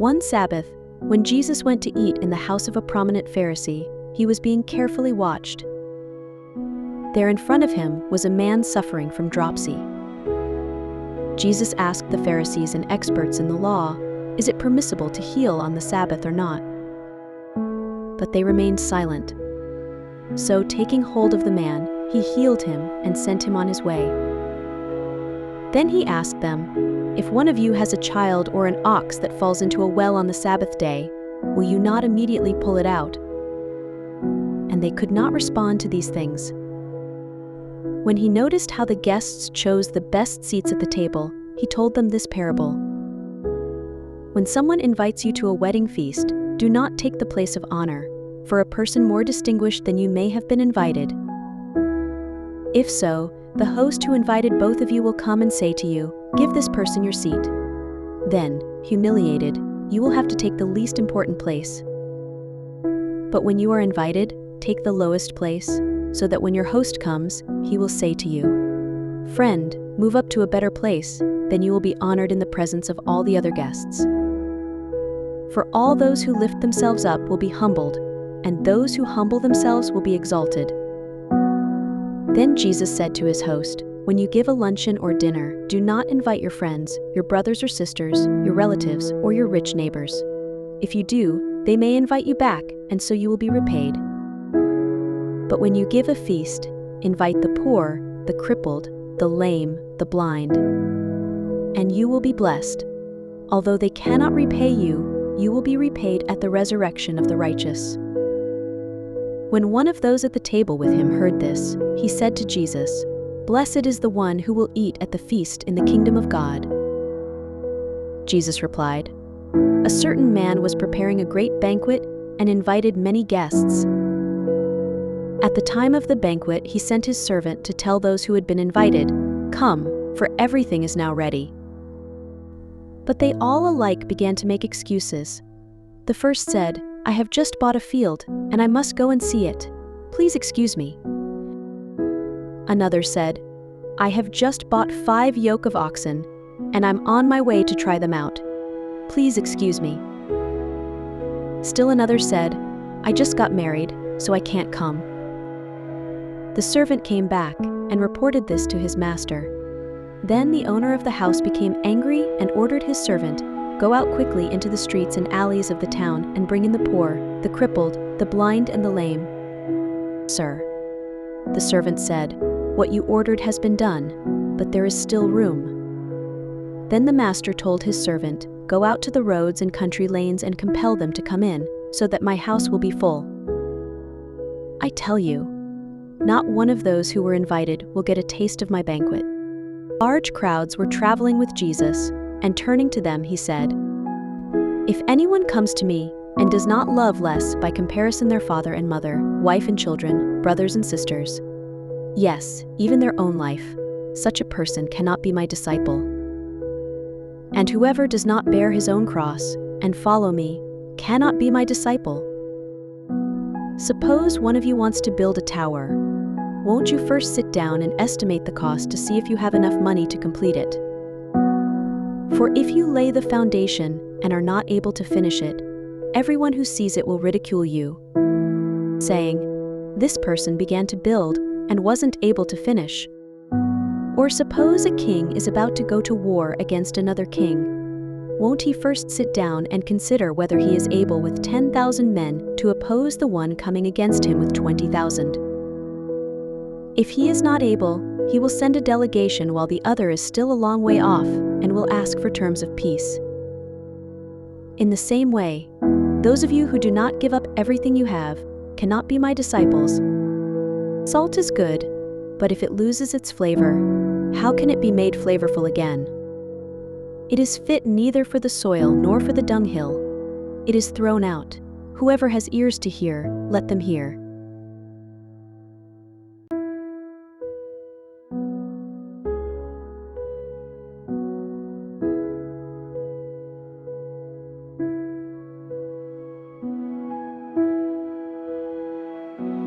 One Sabbath, when Jesus went to eat in the house of a prominent Pharisee, he was being carefully watched. There in front of him was a man suffering from dropsy. Jesus asked the Pharisees and experts in the law, "Is it permissible to heal on the Sabbath or not?" But they remained silent. So, taking hold of the man, he healed him and sent him on his way. Then he asked them, "If one of you has a child or an ox that falls into a well on the Sabbath day, will you not immediately pull it out?" And they could not respond to these things. When he noticed how the guests chose the best seats at the table, he told them this parable. When someone invites you to a wedding feast, do not take the place of honor, for a person more distinguished than you may have been invited. If so, the host who invited both of you will come and say to you, "Give this person your seat." Then, humiliated, you will have to take the least important place. But when you are invited, take the lowest place, so that when your host comes, he will say to you, "Friend, move up to a better place," then you will be honored in the presence of all the other guests. For all those who lift themselves up will be humbled, and those who humble themselves will be exalted. Then Jesus said to his host, "When you give a luncheon or dinner, do not invite your friends, your brothers or sisters, your relatives, or your rich neighbors. If you do, they may invite you back, and so you will be repaid. But when you give a feast, invite the poor, the crippled, the lame, the blind, and you will be blessed. Although they cannot repay you, you will be repaid at the resurrection of the righteous." When one of those at the table with him heard this, he said to Jesus, "Blessed is the one who will eat at the feast in the kingdom of God." Jesus replied, "A certain man was preparing a great banquet and invited many guests. At the time of the banquet, he sent his servant to tell those who had been invited, 'Come, for everything is now ready.' But they all alike began to make excuses. The first said, 'I have just bought a field, and I must go and see it. Please excuse me.' Another said, 'I have just bought 5 yoke of oxen, and I'm on my way to try them out. Please excuse me.' Still another said, 'I just got married, so I can't come.' The servant came back and reported this to his master. Then the owner of the house became angry and ordered his servant, 'Go out quickly into the streets and alleys of the town and bring in the poor, the crippled, the blind and the lame.' 'Sir,' the servant said, 'what you ordered has been done, but there is still room.' Then the master told his servant, 'Go out to the roads and country lanes and compel them to come in, so that my house will be full. I tell you, not one of those who were invited will get a taste of my banquet.'" Large crowds were traveling with Jesus, and turning to them he said, "If anyone comes to me and does not love less by comparison their father and mother, wife and children, brothers and sisters, yes, even their own life, such a person cannot be my disciple. And whoever does not bear his own cross and follow me cannot be my disciple. Suppose one of you wants to build a tower. Won't you first sit down and estimate the cost to see if you have enough money to complete it? For if you lay the foundation and are not able to finish it, everyone who sees it will ridicule you, saying, 'This person began to build and wasn't able to finish.' Or suppose a king is about to go to war against another king. Won't he first sit down and consider whether he is able with 10,000 men to oppose the one coming against him with 20,000? If he is not able, he will send a delegation while the other is still a long way off and will ask for terms of peace. In the same way, those of you who do not give up everything you have cannot be my disciples. Salt is good, but if it loses its flavor, how can it be made flavorful again? It is fit neither for the soil nor for the dunghill. It is thrown out. Whoever has ears to hear, let them hear."